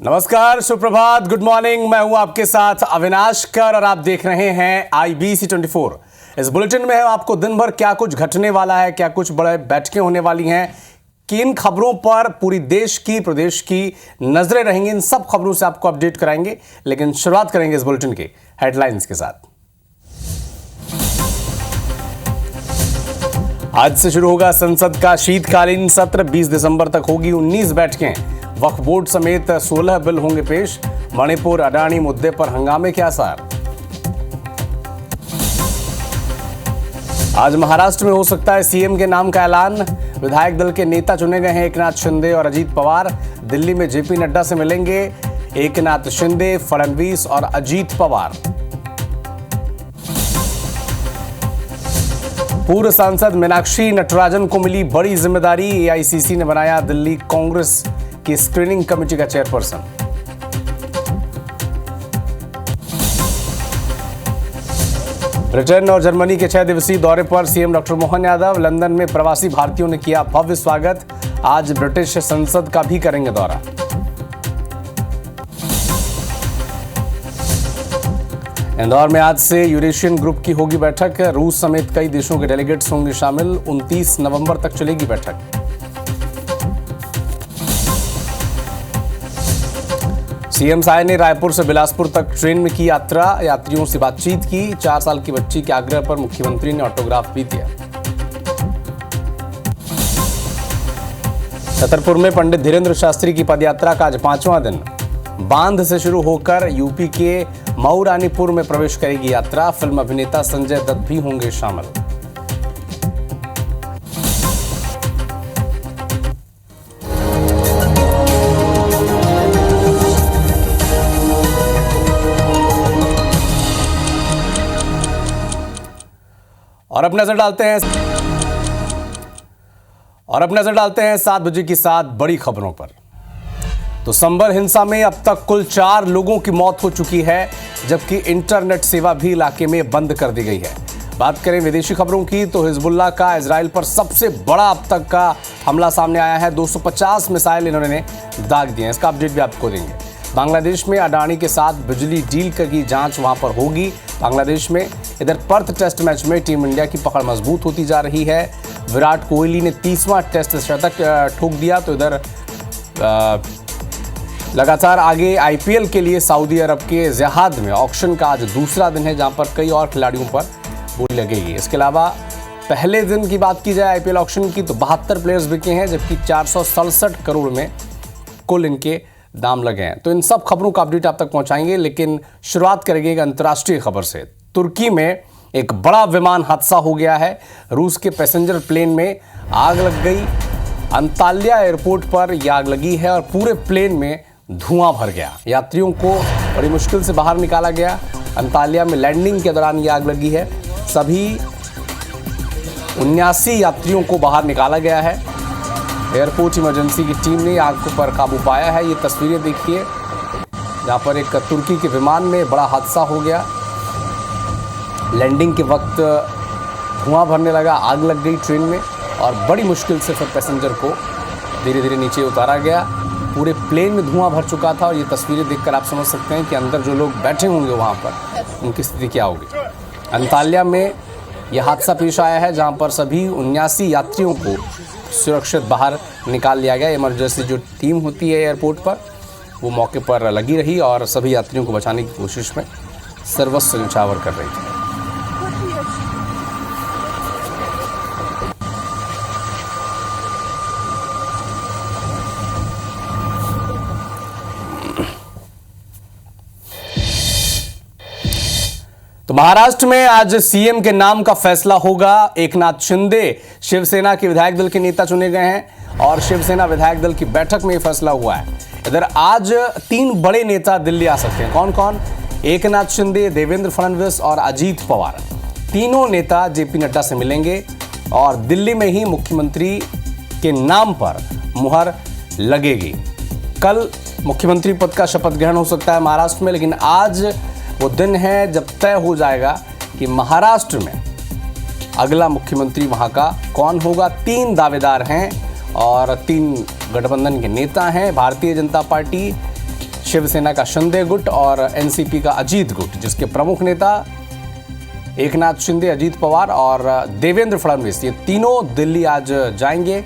नमस्कार, सुप्रभात, good morning. मैं हूं आपके साथ अविनाश कर और आप देख रहे हैं IBC 24। इस बुलेटिन में आपको दिन भर क्या कुछ घटने वाला है, क्या कुछ बड़े बैठकें होने वाली हैं, किन खबरों पर पूरी देश की प्रदेश की नजरें रहेंगी, इन सब खबरों से आपको अपडेट कराएंगे। लेकिन शुरुआत करेंगे इस बुलेटिन के हेडलाइंस के साथ। आज से शुरू होगा संसद का शीतकालीन सत्र। 20 दिसंबर तक होगी 19 बैठकें। वक्फ बोर्ड समेत 16 बिल होंगे पेश। मणिपुर अडानी मुद्दे पर हंगामे के आसार। आज महाराष्ट्र में हो सकता है सीएम के नाम का ऐलान। विधायक दल के नेता चुने गए हैं एकनाथ शिंदे और अजीत पवार। दिल्ली में जेपी नड्डा से मिलेंगे एकनाथ शिंदे, फडणवीस और अजीत पवार। पूर्व सांसद मीनाक्षी नटराजन को मिली बड़ी जिम्मेदारी। एआईसीसी ने बनाया दिल्ली कांग्रेस की स्क्रीनिंग कमेटी का चेयरपर्सन। ब्रिटेन और जर्मनी के 6 दिवसीय दौरे पर CM doctor Mohan Yadav. London में प्रवासी भारतीयों ने किया भव्य स्वागत। आज ब्रिटिश संसद का भी करेंगे दौरा। इंदौर में आज से यूरेशियन ग्रुप की होगी बैठक। रूस समेत कई देशों के डेलीगेट्स होंगे शामिल। 29 नवंबर तक चलेगी बैठक। सीएम साय ने रायपुर से बिलासपुर तक ट्रेन में की यात्रा। यात्रियों से बातचीत की। 4 साल की बच्ची के आग्रह पर मुख्यमंत्री ने ऑटोग्राफ भी दिया। छतरपुर में पंडित धीरेन्द्र शास्त्री की पदयात्रा का आज 5वां दिन। बांध से शुरू होकर यूपी के मऊ रानीपुर में प्रवेश करेगी यात्रा। फिल्म अभिनेता संजय दत्त भी होंगे शामिल। और अब नजर डालते हैं 7 बजे की 7 बड़ी खबरों पर। तो संभल हिंसा में अब तक कुल 4 लोगों की मौत हो चुकी है, जबकि इंटरनेट सेवा भी इलाके में बंद कर दी गई है। बात करें विदेशी खबरों की तो हिजबुल्लाह का इजराइल पर सबसे बड़ा अब तक का हमला सामने आया है। 250 मिसाइल इन्होंने दाग दिए हैं। इसका अपडेट भी आपको देंगे। बांग्लादेश में अडानी के साथ बिजली डील की जांच वहां पर होगी बांग्लादेश में। इधर पर्थ टेस्ट मैच में टीम इंडिया की पकड़ मजबूत होती जा रही है। विराट कोहली ने 30वां टेस्ट शतक ठोक दिया। तो इधर लगातार आगे आईपीएल के लिए सऊदी अरब के ज़ियाद में ऑक्शन का आज दूसरा दिन है, जहां पर कई और खिलाड़ियों पर बोली लगेगी। इसके अलावा पहले दिन की बात की जाए आईपीएल ऑक्शन की तो 72 प्लेयर्स बिके हैं, जबकि 467 करोड़ में कुल इनके दाम लगे हैं। तो इन सब खबरों का अपडेट आप तक पहुंचाएंगे, लेकिन शुरुआत करेंगे एक अंतर्राष्ट्रीय खबर से। तुर्की में एक बड़ा विमान हादसा हो गया है। रूस के पैसेंजर प्लेन में आग लग गई। अंताल्या एयरपोर्ट पर यह आग लगी है और पूरे प्लेन में धुआं भर गया। यात्रियों को बड़ी मुश्किल से बाहर निकाला गया। अंताल्या में लैंडिंग के दौरान यह आग लगी है। सभी 79 यात्रियों को बाहर निकाला गया है। एयरपोर्ट इमरजेंसी की टीम ने आग पर काबू पाया है। ये तस्वीरें देखिए, जहाँ पर एक तुर्की के विमान में बड़ा हादसा हो गया। लैंडिंग के वक्त धुआं भरने लगा, आग लग गई ट्रेन में और बड़ी मुश्किल से फिर पैसेंजर को धीरे धीरे नीचे उतारा गया। पूरे प्लेन में धुआं भर चुका था और ये तस्वीरें देखकर आप समझ सकते हैं कि अंदर जो लोग बैठे होंगे वहाँ पर उनकी स्थिति क्या होगी। अंताल्या में यह हादसा पेश आया है, जहाँ पर सभी 79 यात्रियों को सुरक्षित बाहर निकाल लिया गया। इमरजेंसी जो टीम होती है एयरपोर्ट पर, वो मौके पर लगी रही और सभी यात्रियों को बचाने की कोशिश में सर्वस्व न्यौछावर कर रही थी। तो महाराष्ट्र में आज सीएम के नाम का फैसला होगा। एकनाथ शिंदे शिवसेना के विधायक दल के नेता चुने गए हैं और शिवसेना विधायक दल की बैठक में यह फैसला हुआ है। इधर आज 3 बड़े नेता दिल्ली आ सकते हैं। कौन कौन? एकनाथ शिंदे, देवेंद्र फडणवीस और अजीत पवार। तीनों नेता जेपी नड्डा से मिलेंगे और दिल्ली में ही मुख्यमंत्री के नाम पर मुहर लगेगी। कल मुख्यमंत्री पद का शपथ ग्रहण हो सकता है महाराष्ट्र में, लेकिन आज वो दिन है जब तय हो जाएगा कि महाराष्ट्र में अगला मुख्यमंत्री वहां का कौन होगा। 3 दावेदार हैं और 3 गठबंधन के नेता हैं। भारतीय जनता पार्टी, शिवसेना का शिंदे गुट और एनसीपी का अजीत गुट, जिसके प्रमुख नेता एकनाथ शिंदे, अजीत पवार और देवेंद्र फडणवीस, ये तीनों दिल्ली आज जाएंगे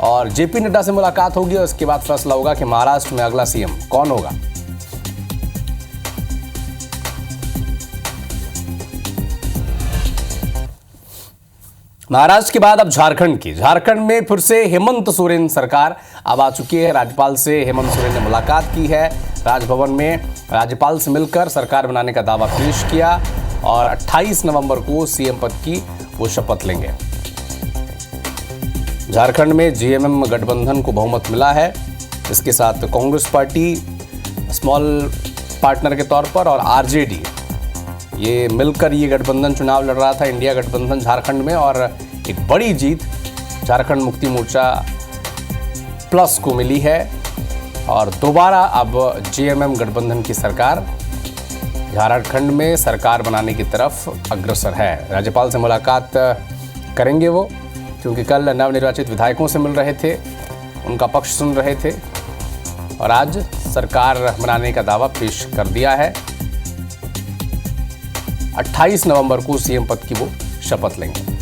और जेपी नड्डा से मुलाकात होगी और इसके बाद फैसला होगा कि महाराष्ट्र में अगला सीएम कौन होगा। महाराष्ट्र के बाद अब झारखंड में फिर से हेमंत सोरेन सरकार अब आ चुकी है। राज्यपाल से हेमंत सोरेन ने मुलाकात की है। राजभवन में राज्यपाल से मिलकर सरकार बनाने का दावा पेश किया और 28 नवंबर को सीएम पद की वो शपथ लेंगे। झारखंड में जेएमएम गठबंधन को बहुमत मिला है। इसके साथ कांग्रेस पार्टी स्मॉल पार्टनर के तौर पर और आरजेडी, ये मिलकर ये गठबंधन चुनाव लड़ रहा था, इंडिया गठबंधन झारखंड में, और एक बड़ी जीत झारखंड मुक्ति मोर्चा प्लस को मिली है और दोबारा अब जेएमएम गठबंधन की सरकार झारखंड में सरकार बनाने की तरफ अग्रसर है। राज्यपाल से मुलाकात करेंगे वो, क्योंकि कल नवनिर्वाचित विधायकों से मिल रहे थे, उनका पक्ष सुन रहे थे और आज सरकार बनाने का दावा पेश कर दिया है। 28 नवंबर को सीएम पद की वो शपथ लेंगे।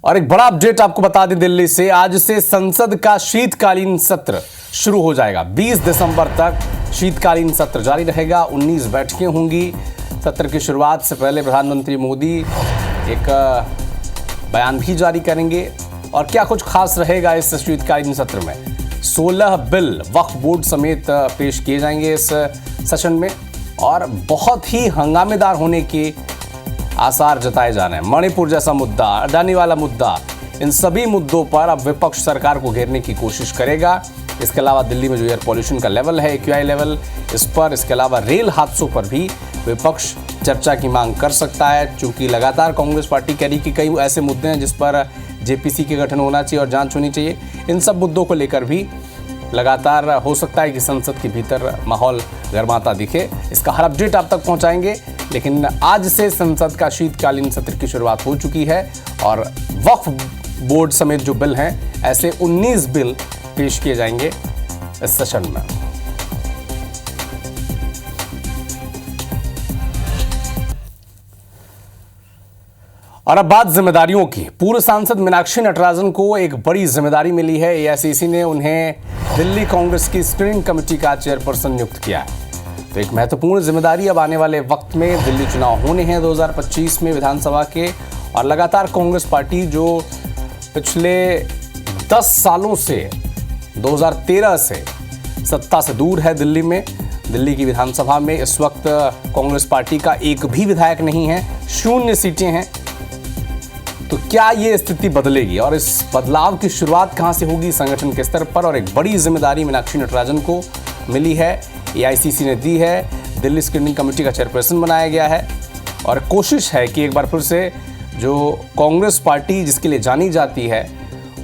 और एक बड़ा अपडेट आपको बता दें दिल्ली से, आज से संसद का शीतकालीन सत्र शुरू हो जाएगा। 20 दिसंबर तक शीतकालीन सत्र जारी रहेगा। 19 बैठकें होंगी। सत्र की शुरुआत से पहले प्रधानमंत्री मोदी एक बयान भी जारी करेंगे। और क्या कुछ खास रहेगा इस शीतकालीन सत्र में? 16 बिल वक्फ बोर्ड समेत पेश किए जाएंगे इस सेशन में और बहुत ही हंगामेदार होने के आसार जताए जा रहे हैं। मणिपुर जैसा मुद्दा, अडानी वाला मुद्दा, इन सभी मुद्दों पर अब विपक्ष सरकार को घेरने की कोशिश करेगा। इसके अलावा दिल्ली में जो एयर पॉल्यूशन का लेवल है, AQI लेवल, इस पर, इसके अलावा रेल हादसों पर भी विपक्ष चर्चा की मांग कर सकता है। चूंकि लगातार कांग्रेस पार्टी कह रही कि कई ऐसे मुद्दे हैं जिस पर जेपीसी के गठन होना चाहिए और जांच होनी चाहिए। इन सब मुद्दों को लेकर भी लगातार हो सकता है कि संसद के भीतर माहौल गर्माता दिखे। इसका हर अपडेट आप तक पहुंचाएंगे। लेकिन आज से संसद का शीतकालीन सत्र की शुरुआत हो चुकी है और वक्फ बोर्ड समेत जो बिल हैं, ऐसे 19 बिल पेश किए जाएंगे इस सेशन में। और अब बात जिम्मेदारियों की। पूर्व सांसद मीनाक्षी नटराजन को एक बड़ी जिम्मेदारी मिली है। एआईसीसी ने उन्हें दिल्ली कांग्रेस की स्क्रीनिंग कमेटी का चेयरपर्सन नियुक्त किया है। तो एक महत्वपूर्ण जिम्मेदारी। अब आने वाले वक्त में दिल्ली चुनाव होने हैं 2025 में विधानसभा के, और लगातार कांग्रेस पार्टी जो पिछले 10 सालों से 2013 से सत्ता से दूर है दिल्ली में, दिल्ली की विधानसभा में इस वक्त कांग्रेस पार्टी का एक भी विधायक नहीं है, 0 सीटें हैं। तो क्या ये स्थिति बदलेगी और इस बदलाव की शुरुआत कहां से होगी संगठन के स्तर पर? और एक बड़ी जिम्मेदारी मीनाक्षी नटराजन को मिली है, एआईसीसी ने दी है। दिल्ली स्क्रीनिंग कमेटी का चेयरपर्सन बनाया गया है और कोशिश है कि एक बार फिर से जो कांग्रेस पार्टी जिसके लिए जानी जाती है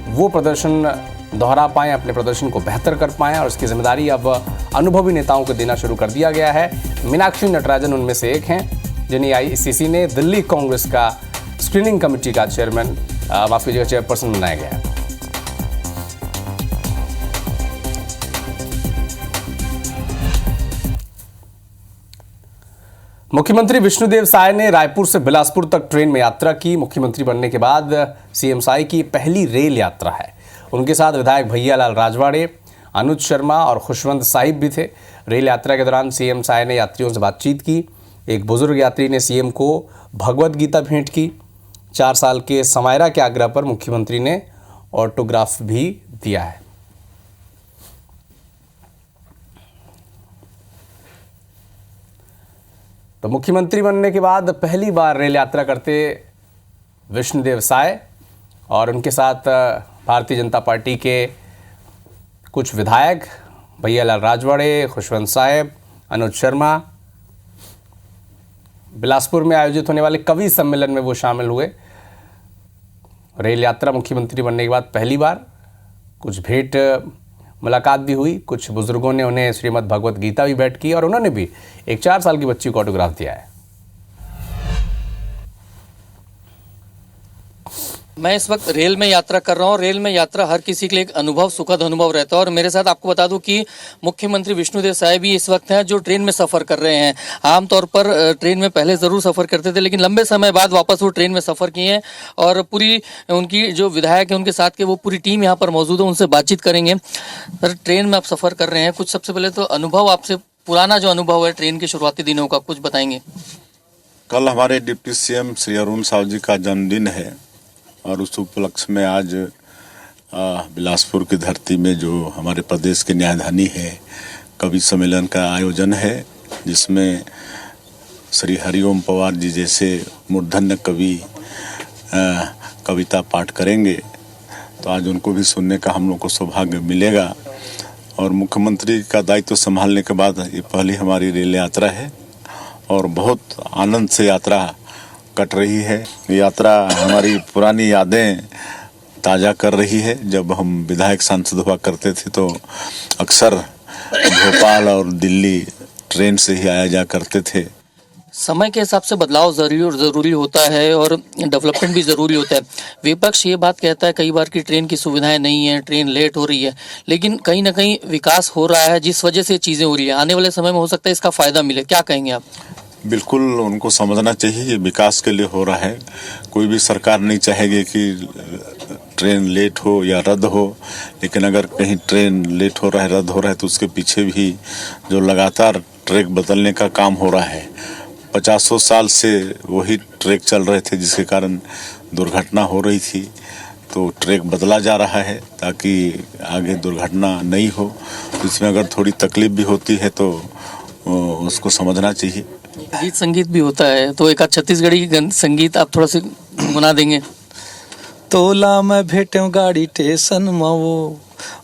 वो प्रदर्शन दोहरा पाएं, अपने प्रदर्शन को बेहतर कर पाएं, और इसकी जिम्मेदारी अब अनुभवी नेताओं को देना शुरू कर दिया गया है। मीनाक्षी नटराजन उनमें से एक हैं जिन्हें एआईसीसी ने दिल्ली कांग्रेस का स्क्रीनिंग कमेटी का चेयरपर्सन बनाया गया है। मुख्यमंत्री विष्णुदेव साय ने रायपुर से बिलासपुर तक ट्रेन में यात्रा की। मुख्यमंत्री बनने के बाद सीएम साय की पहली रेल यात्रा है। उनके साथ विधायक भैयालाल राजवाड़े, अनुज शर्मा और खुशवंत साहिब भी थे। रेल यात्रा के दौरान सीएम साय ने यात्रियों से बातचीत की। एक बुजुर्ग यात्री ने सीएम को भगवत गीता भेंट की। 4 साल के समायरा के आग्रह पर मुख्यमंत्री ने ऑटोग्राफ भी दिया है। तो मुख्यमंत्री बनने के बाद पहली बार रेल यात्रा करते विष्णुदेव साय और उनके साथ भारतीय जनता पार्टी के कुछ विधायक भैयालाल राजवाड़े, खुशवंत साहिब, अनुज शर्मा। बिलासपुर में आयोजित होने वाले कवि सम्मेलन में वो शामिल हुए। रेल यात्रा मुख्यमंत्री बनने के बाद पहली बार। कुछ भेंट मुलाकात भी हुई। कुछ बुजुर्गों ने उन्हें श्रीमद् भगवत गीता भी भेंट की और उन्होंने भी एक 4 साल की बच्ची को ऑटोग्राफ दिया है। मैं इस वक्त रेल में यात्रा कर रहा हूँ। रेल में यात्रा हर किसी के लिए एक अनुभव, सुखद अनुभव रहता है। और मेरे साथ आपको बता दूं कि मुख्यमंत्री विष्णुदेव साय भी इस वक्त हैं जो ट्रेन में सफ़र कर रहे हैं। आमतौर पर ट्रेन में पहले ज़रूर सफ़र करते थे, लेकिन लंबे समय बाद वापस वो ट्रेन में सफ़र किए हैं। और पूरी उनकी जो विधायक है उनके साथ के वो पूरी टीम यहाँ पर मौजूद है, उनसे बातचीत करेंगे। सर, ट्रेन में आप सफ़र कर रहे हैं, कुछ सबसे पहले तो अनुभव आपसे, पुराना जो अनुभव है ट्रेन के शुरुआती दिनों का, कुछ बताएंगे। कल हमारे डिप्टी सीएम श्री अरुण साव जी का जन्मदिन है और उस उपलक्ष्य में आज बिलासपुर की धरती में जो हमारे प्रदेश के न्यायधानी है कवि सम्मेलन का आयोजन है, जिसमें श्री हरिओम पवार जी जैसे मूर्धन्य कवि कविता पाठ करेंगे। तो आज उनको भी सुनने का हम लोग को सौभाग्य मिलेगा। और मुख्यमंत्री का दायित्व संभालने के बाद ये पहली हमारी रेल यात्रा है और बहुत आनंद से यात्रा कट रही है। यात्रा हमारी पुरानी यादें ताज़ा कर रही है। जब हम विधायक सांसद हुआ करते थे तो अक्सर भोपाल और दिल्ली ट्रेन से ही आया जा करते थे। समय के हिसाब से बदलाव ज़रूरी होता है और डेवलपमेंट भी ज़रूरी होता है। विपक्ष ये बात कहता है कई बार कि ट्रेन की सुविधाएं नहीं है, ट्रेन लेट हो रही है, लेकिन कहीं ना कहीं विकास हो रहा है जिस वजह से चीज़ें हो रही है। आने वाले समय में हो सकता है इसका फ़ायदा मिले, क्या कहेंगे आप? बिल्कुल, उनको समझना चाहिए ये विकास के लिए हो रहा है। कोई भी सरकार नहीं चाहेगी कि ट्रेन लेट हो या रद्द हो, लेकिन अगर कहीं ट्रेन लेट हो रहा है, रद्द हो रहा है, तो उसके पीछे भी जो लगातार ट्रैक बदलने का काम हो रहा है। 50 साल से वही ट्रैक चल रहे थे जिसके कारण दुर्घटना हो रही थी। तो ट्रैक बदला जा रहा है ताकि आगे दुर्घटना नहीं हो। तो इसमें अगर थोड़ी तकलीफ भी होती है तो उसको समझना चाहिए। गीत संगीत भी होता है, तो एक छत्तीसगढ़ी संगीत आप थोड़ा सा गुना देंगे। तोला मैं भेटे गाड़ी टेशन मावो,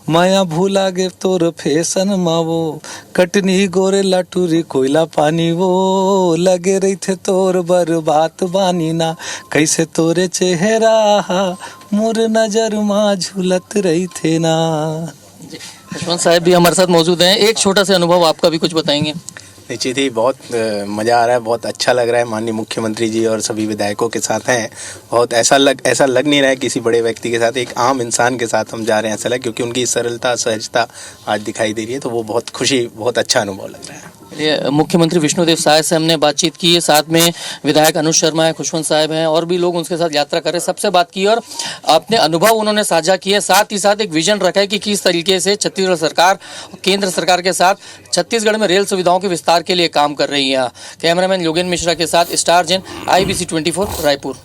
माया भूला गे तोर फैशन मावो, कटनी गोरे लाटूरी कोयला पानी वो, लगे रही थे तोर बर्बाद बानी ना, कैसे तोरे चेहरा मोर नजर माँ झूलत रही थे ना। खुशवंत साहब भी हमारे साथ मौजूद हैं, एक छोटा सा अनुभव आपका भी कुछ बताएंगे। निश्चित ही बहुत मज़ा आ रहा है, बहुत अच्छा लग रहा है। माननीय मुख्यमंत्री जी और सभी विधायकों के साथ हैं। बहुत ऐसा लग नहीं रहा है किसी बड़े व्यक्ति के साथ, एक आम इंसान के साथ हम जा रहे हैं ऐसा लग, क्योंकि उनकी सरलता सहजता आज दिखाई दे रही है। तो वो बहुत अच्छा अनुभव लग रहा है। मुख्यमंत्री विष्णुदेव साय से हमने बातचीत की है, साथ में विधायक अनुज शर्मा है, खुशवंत साहब हैं और भी लोग उनके साथ यात्रा कर रहे हैं। सबसे बात की और अपने अनुभव उन्होंने साझा किए, साथ ही साथ एक विजन रखा है कि किस तरीके से छत्तीसगढ़ सरकार केंद्र सरकार के साथ छत्तीसगढ़ में रेल सुविधाओं के विस्तार के लिए काम कर रही है। कैमरामैन योगेन मिश्रा के साथ star Jain, IBC 24 Raipur.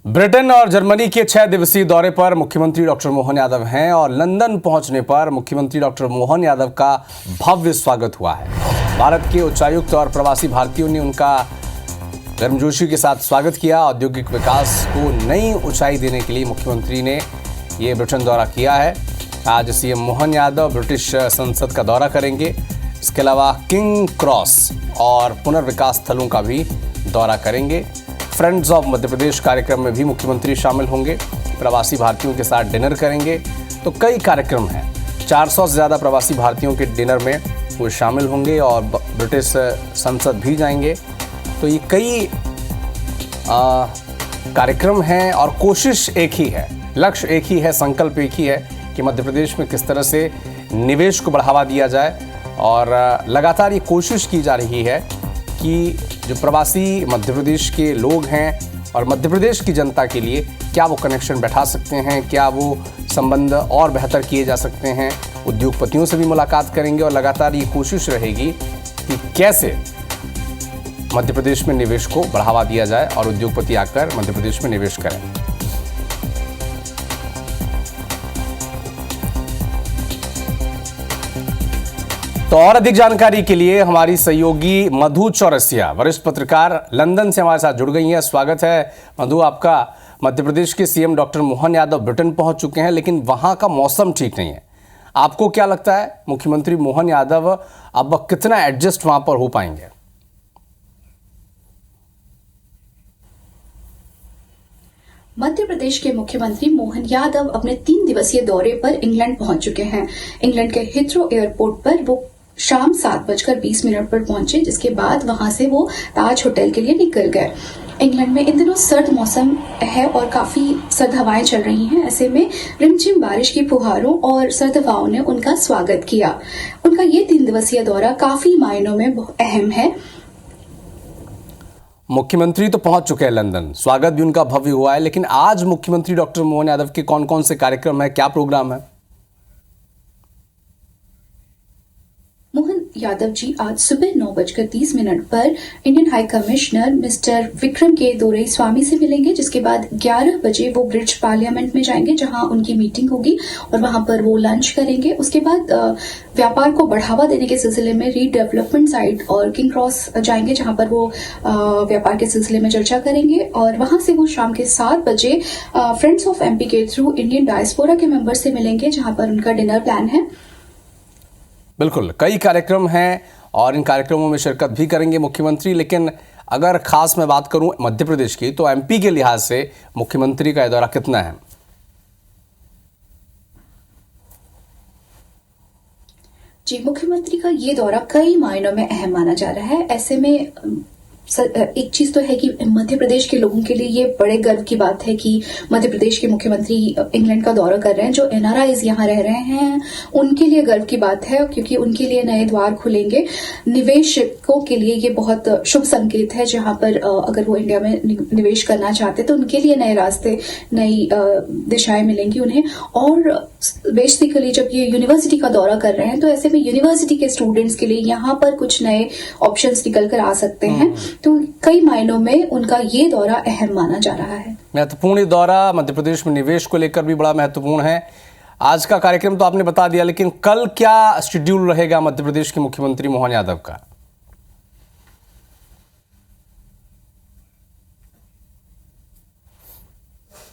Britain और जर्मनी के 6 दिवसीय दौरे पर मुख्यमंत्री डॉक्टर मोहन यादव हैं और लंदन पहुंचने पर मुख्यमंत्री डॉक्टर मोहन यादव का भव्य स्वागत हुआ है। भारत के उच्चायुक्त और प्रवासी भारतीयों ने उनका गर्मजोशी के साथ स्वागत किया। औद्योगिक विकास को नई ऊंचाई देने के लिए मुख्यमंत्री ने ये ब्रिटेन दौरा किया है। आज सीएम मोहन यादव ब्रिटिश संसद का दौरा करेंगे। इसके अलावा किंग क्रॉस और पुनर्विकास स्थलों का भी दौरा करेंगे। फ्रेंड्स ऑफ मध्य प्रदेश कार्यक्रम में भी मुख्यमंत्री शामिल होंगे। प्रवासी भारतीयों के साथ डिनर करेंगे। तो कई कार्यक्रम हैं, 400 से ज़्यादा प्रवासी भारतीयों के डिनर में वो शामिल होंगे और ब्रिटिश संसद भी जाएंगे। तो ये कई कार्यक्रम हैं और कोशिश एक ही है, लक्ष्य एक ही है, संकल्प एक ही है कि मध्य प्रदेश में किस तरह से निवेश को बढ़ावा दिया जाए। और लगातार ये कोशिश की जा रही है कि जो प्रवासी मध्य प्रदेश के लोग हैं और मध्य प्रदेश की जनता के लिए क्या वो कनेक्शन बैठा सकते हैं, क्या वो संबंध और बेहतर किए जा सकते हैं। उद्योगपतियों से भी मुलाकात करेंगे और लगातार ये कोशिश रहेगी कि कैसे मध्य प्रदेश में निवेश को बढ़ावा दिया जाए और उद्योगपति आकर मध्य प्रदेश में निवेश करें। तो और अधिक जानकारी के लिए हमारी सहयोगी मधु चौरसिया, वरिष्ठ पत्रकार, लंदन से हमारे साथ जुड़ गई हैं। स्वागत है मधु आपका। मध्य प्रदेश के CM doctor Mohan Yadav Britain पहुंच चुके हैं, लेकिन वहां का मौसम ठीक नहीं है। आपको क्या लगता है मुख्यमंत्री मोहन यादव अब कितना एडजस्ट वहां पर हो पाएंगे? मध्य प्रदेश के मुख्यमंत्री मोहन यादव अपने 3 दिवसीय दौरे पर इंग्लैंड पहुंच चुके हैं। इंग्लैंड के हिथ्रो एयरपोर्ट पर वो शाम 7:20 पर पहुंचे, जिसके बाद वहां से वो ताज होटल के लिए निकल गए। इंग्लैंड में इन दिनों सर्द मौसम है और काफी सर्द हवाएं चल रही हैं। ऐसे में रिमझिम बारिश की फुहारों और सर्द हवाओं ने उनका स्वागत किया। उनका ये 3 दिवसीय दौरा काफी मायनों में अहम है। मुख्यमंत्री तो पहुंच चुके हैं लंदन, स्वागत भी उनका भव्य हुआ है, लेकिन आज मुख्यमंत्री डॉक्टर मोहन यादव के कौन कौन से कार्यक्रम है, क्या प्रोग्राम है? मोहन यादव जी आज सुबह 9:30 पर Indian high commissioner mister Vikram के दोरई स्वामी से मिलेंगे, जिसके बाद 11 बजे वो ब्रिटिश पार्लियामेंट में जाएंगे जहां उनकी मीटिंग होगी और वहां पर वो लंच करेंगे। उसके बाद व्यापार को बढ़ावा देने के सिलसिले में रीडेवलपमेंट साइट और किंग क्रॉस जाएंगे जहां पर वो व्यापार के सिलसिले में चर्चा करेंगे और वहां से वो शाम के 7 बजे फ्रेंड्स ऑफ एमपी के थ्रू इंडियन डायस्पोरा के मेंबर से मिलेंगे जहां पर उनका डिनर प्लान है। बिल्कुल, कई कार्यक्रम हैं और इन कार्यक्रमों में शिरकत भी करेंगे मुख्यमंत्री, लेकिन अगर खास मैं बात करूं मध्य प्रदेश की तो एमपी के लिहाज से मुख्यमंत्री का यह दौरा कितना है? जी, मुख्यमंत्री का ये दौरा कई मायनों में अहम माना जा रहा है। ऐसे में एक चीज तो है कि मध्य प्रदेश के लोगों के लिए ये बड़े गर्व की बात है कि मध्य प्रदेश के मुख्यमंत्री इंग्लैंड का दौरा कर रहे हैं। जो एनआरआईज यहाँ रह रहे हैं उनके लिए गर्व की बात है, क्योंकि उनके लिए नए द्वार खुलेंगे। निवेशकों के लिए ये बहुत शुभ संकेत है, जहां पर अगर वो इंडिया में निवेश करना चाहते तो उनके लिए नए रास्ते, नई दिशाएं मिलेंगी उन्हें। और बेसिकली जब ये यूनिवर्सिटी का दौरा कर रहे हैं तो ऐसे में यूनिवर्सिटी के स्टूडेंट्स के लिए यहाँ पर कुछ नए ऑप्शंस निकल कर आ सकते हैं। तो कई मायनों में उनका ये दौरा अहम माना जा रहा है। महत्वपूर्ण दौरा मध्य प्रदेश में निवेश को लेकर भी बड़ा महत्वपूर्ण है। आज का कार्यक्रम तो आपने बता दिया, लेकिन कल क्या शेड्यूल रहेगा मध्य प्रदेश के मुख्यमंत्री मोहन यादव का?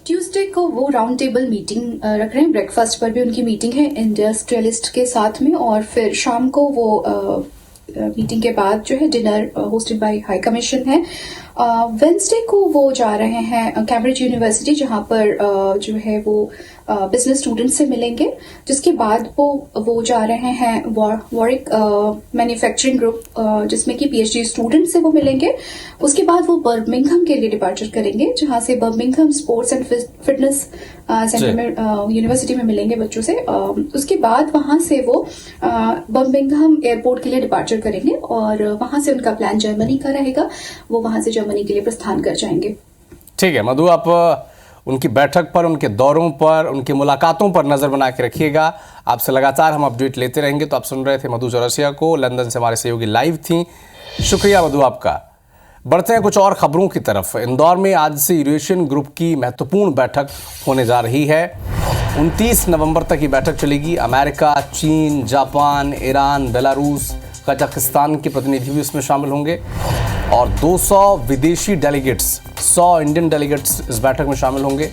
ट्यूसडे को वो राउंड टेबल मीटिंग रख रहे हैं। ब्रेकफास्ट पर भी उनकी मीटिंग है इंडस्ट्रियलिस्ट के साथ में, और फिर शाम को वो मीटिंग के बाद जो है dinner hosted by high commission है। वेंसडे को वो जा रहे हैं कैम्ब्रिज यूनिवर्सिटी, जहां पर जो है वो बिजनेस स्टूडेंट से मिलेंगे। जिसके बाद वो जा रहे हैं वॉरिक मैन्युफैक्चरिंग ग्रुप, जिसमें कि पीएचडी स्टूडेंट से वो मिलेंगे। उसके बाद वो बर्मिंघम के लिए डिपार्चर करेंगे, जहां से Birmingham sports and fitness centre में यूनिवर्सिटी में मिलेंगे बच्चों से। उसके बाद वहां से वो बर्मिंघम एयरपोर्ट के लिए डिपार्चर करेंगे और वहां से उनका प्लान जर्मनी का रहेगा। वो वहां से जर्मनी के लिए प्रस्थान कर जाएंगे। ठीक है मधु, आप उनकी बैठक पर, उनके दौरों पर, उनकी मुलाकातों पर नजर बना के रखिएगा। आपसे लगातार हम अपडेट लेते रहेंगे। तो आप सुन रहे थे मधु चौरसिया को, लंदन से हमारे सहयोगी लाइव थी। शुक्रिया मधु आपका। बढ़ते हैं कुछ और खबरों की तरफ। इंदौर में आज से यूरेशियन ग्रुप की महत्वपूर्ण बैठक होने जा रही है। 29 नवंबर तक ये बैठक चलेगी। अमेरिका, चीन, जापान, ईरान, बेलारूस, कजाकिस्तान के प्रतिनिधि भी इसमें शामिल होंगे और 200 विदेशी डेलीगेट्स, 100 इंडियन डेलीगेट्स इस बैठक में शामिल होंगे।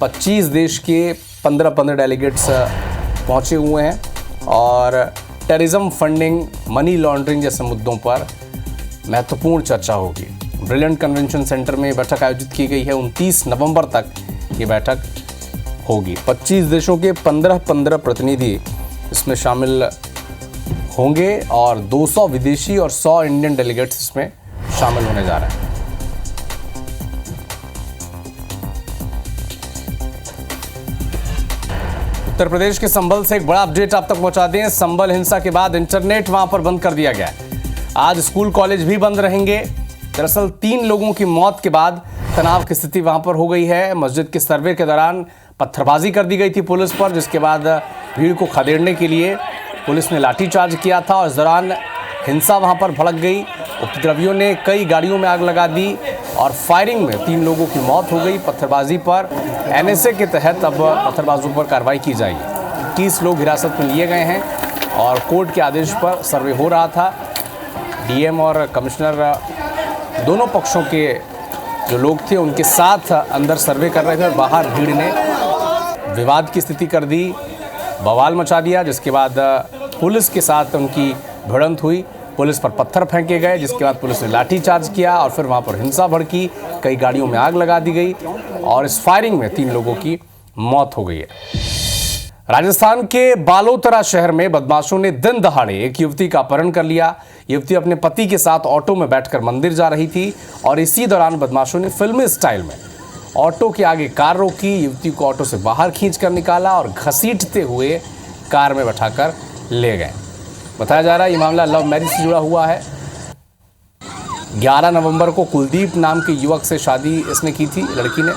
25 देश के 15 डेलीगेट्स पहुंचे हुए हैं और टेररिज्म फंडिंग, मनी लॉन्ड्रिंग जैसे मुद्दों पर महत्वपूर्ण चर्चा होगी। ब्रिलियंट कन्वेंशन सेंटर में बैठक आयोजित की गई है। 29 नवंबर तक ये बैठक होगी। 25 देशों के 15 प्रतिनिधि इसमें शामिल होंगे और 200 विदेशी और 100 इंडियन डेलीगेट्स इसमें शामिल होने जा रहे हैं। उत्तर प्रदेश के संभल से एक बड़ा अपडेट आप तक पहुंचा दें। संभल हिंसा के बाद इंटरनेट वहां पर बंद कर दिया गया है। आज स्कूल कॉलेज भी बंद रहेंगे। दरअसल 3 लोगों की मौत के बाद तनाव की स्थिति वहां पर हो गई है। मस्जिद के सर्वे के दौरान पत्थरबाजी कर दी गई थी पुलिस पर, जिसके बाद भीड़ को खदेड़ने के लिए पुलिस ने लाठीचार्ज किया था और इस दौरान हिंसा वहां पर भड़क गई। उपद्रवियों ने कई गाड़ियों में आग लगा दी और फायरिंग में 3 लोगों की मौत हो गई। पत्थरबाजी पर एनएसए के तहत अब पत्थरबाजों पर कार्रवाई की जाएगी। 21 लोग हिरासत में लिए गए हैं और कोर्ट के आदेश पर सर्वे हो रहा था। डीएम और कमिश्नर दोनों पक्षों के जो लोग थे उनके साथ अंदर सर्वे कर रहे थे और बाहर भीड़ ने विवाद की स्थिति कर दी, बवाल मचा दिया। जिसके बाद पुलिस के साथ उनकी भिड़ंत हुई, पुलिस पर पत्थर फेंके गए, जिसके बाद पुलिस ने लाठीचार्ज किया और फिर वहां पर हिंसा भड़की। कई गाड़ियों में आग लगा दी गई और इस फायरिंग में 3 लोगों की मौत हो गई है। राजस्थान के बालोतरा शहर में बदमाशों ने दिन दहाड़े एक युवती का अपहरण कर लिया। युवती अपने पति के साथ ऑटो में बैठकर मंदिर जा रही थी और इसी दौरान बदमाशों ने फिल्मी स्टाइल में ऑटो के आगे कार रोकी, युवती को ऑटो से बाहर खींचकर निकाला और घसीटते हुए कार में बैठाकर ले गए। बताया जा रहा है ये मामला लव मैरिज से जुड़ा हुआ है। 11 नवंबर को कुलदीप नाम के युवक से शादी इसने की थी लड़की ने।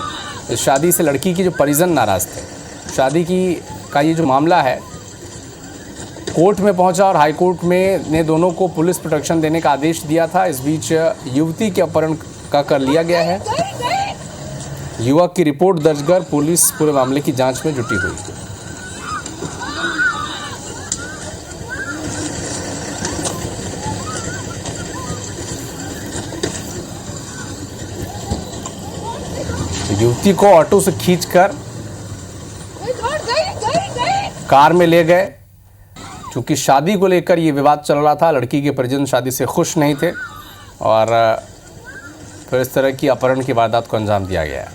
इस शादी से लड़की के जो परिजन नाराज थे। शादी का ये जो मामला है कोर्ट में पहुंचा और हाई कोर्ट में ने दोनों को पुलिस प्रोटेक्शन देने का आदेश दिया था। इस बीच युवती के अपहरण का कर लिया गया है। युवक की रिपोर्ट दर्ज कर पुलिस पूरे मामले की जांच में जुटी हुई है। युवती को ऑटो से खींचकर कार में ले गए। चूंकि शादी को लेकर ये विवाद चल रहा था, लड़की के परिजन शादी से खुश नहीं थे और फिर इस तरह की अपहरण की वारदात को अंजाम दिया गया।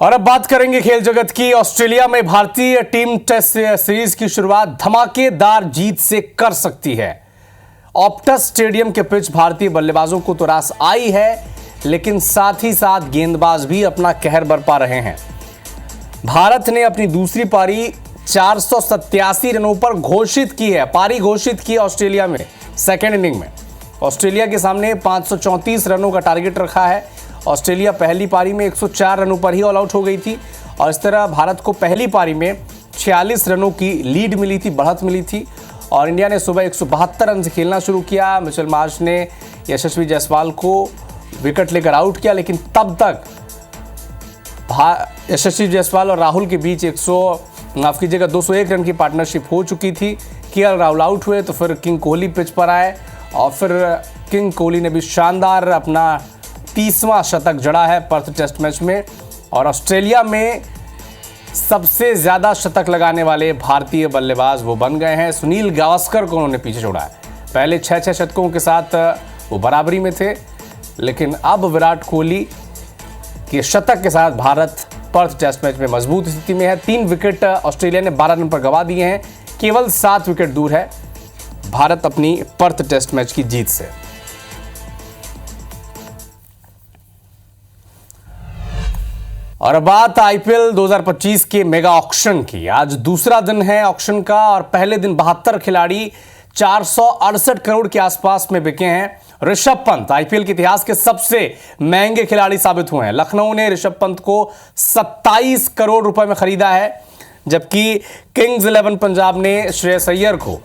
और अब बात करेंगे खेल जगत की। ऑस्ट्रेलिया में भारतीय टीम टेस्ट सीरीज की शुरुआत धमाकेदार जीत से कर सकती है। ऑप्टस स्टेडियम के पिच भारतीय बल्लेबाजों को तो रास आई है, लेकिन साथ ही साथ गेंदबाज भी अपना कहर बरपा रहे हैं। भारत ने अपनी दूसरी पारी 487 रनों पर घोषित की है। पारी घोषित की ऑस्ट्रेलिया में सेकेंड इनिंग में। ऑस्ट्रेलिया के सामने 534 रनों का टारगेट रखा है। ऑस्ट्रेलिया पहली पारी में 104 रनों पर ही ऑल आउट हो गई थी और इस तरह भारत को पहली पारी में 46 रनों की लीड मिली थी, बढ़त मिली थी और इंडिया ने सुबह 172 रन से खेलना शुरू किया। मिचेल मार्श ने यशस्वी जायसवाल को विकेट लेकर आउट किया, लेकिन तब तक यशस्वी जायसवाल और राहुल के बीच 201 रन की पार्टनरशिप हो चुकी थी। केएल राहुल आउट हुए तो फिर किंग कोहली पिच पर आए और फिर किंग कोहली ने भी शानदार अपना 30वां शतक जड़ा है पर्थ टेस्ट मैच में और ऑस्ट्रेलिया में सबसे ज्यादा शतक लगाने वाले भारतीय बल्लेबाज वो बन गए हैं। सुनील गावस्कर को उन्होंने पीछे छोड़ा है। पहले 6 शतकों के साथ वो बराबरी में थे, लेकिन अब विराट कोहली के शतक के साथ भारत पर्थ टेस्ट मैच में मजबूत स्थिति में है। 3 विकेट ऑस्ट्रेलिया ने 12 रन पर गंवा दिए हैं। केवल 7 विकेट दूर है भारत अपनी पर्थ टेस्ट मैच की जीत से। और बात आईपीएल 2025 के मेगा ऑक्शन की। आज दूसरा दिन है ऑक्शन का और पहले दिन 72 खिलाड़ी 468 करोड़ के आसपास में बिके हैं। ऋषभ पंत आईपीएल के इतिहास के सबसे महंगे खिलाड़ी साबित हुए हैं। लखनऊ ने ऋषभ पंत को 27 करोड़ रुपए में खरीदा है, जबकि किंग्स 11 पंजाब ने श्रेयस अय्यर को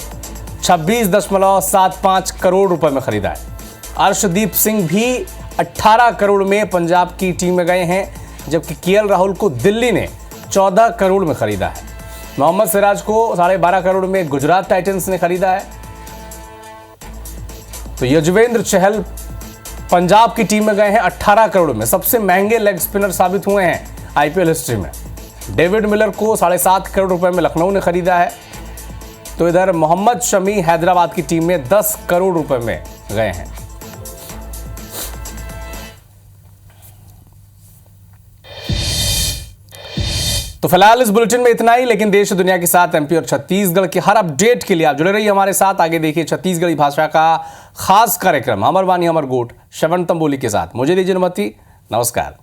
26.75 करोड़ रुपए में खरीदा है। अर्शदीप सिंह भी 18 करोड़ में पंजाब की टीम में गए हैं, जबकि केएल राहुल को दिल्ली ने 14 करोड़ में खरीदा है। मोहम्मद सिराज को 12.5 करोड़ में गुजरात टाइटंस ने खरीदा है। तो युजवेंद्र चहल पंजाब की टीम में गए हैं 18 करोड़ में। सबसे महंगे लेग स्पिनर साबित हुए हैं आईपीएल हिस्ट्री में। डेविड मिलर को 7.5 करोड़ रुपए में लखनऊ ने खरीदा है। तो इधर मोहम्मद शमी हैदराबाद की टीम में 10 करोड़ रुपए में गए हैं। तो फिलहाल इस बुलेटिन में इतना ही, लेकिन देश और दुनिया के साथ एमपी और छत्तीसगढ़ के हर अपडेट के लिए आप जुड़े रहिए हमारे साथ। आगे देखिए छत्तीसगढ़ी भाषा का खास कार्यक्रम अमर वाणी अमर गोट श्रवण तंबोली के साथ। मुझे दीजिए अनुमति। नमस्कार।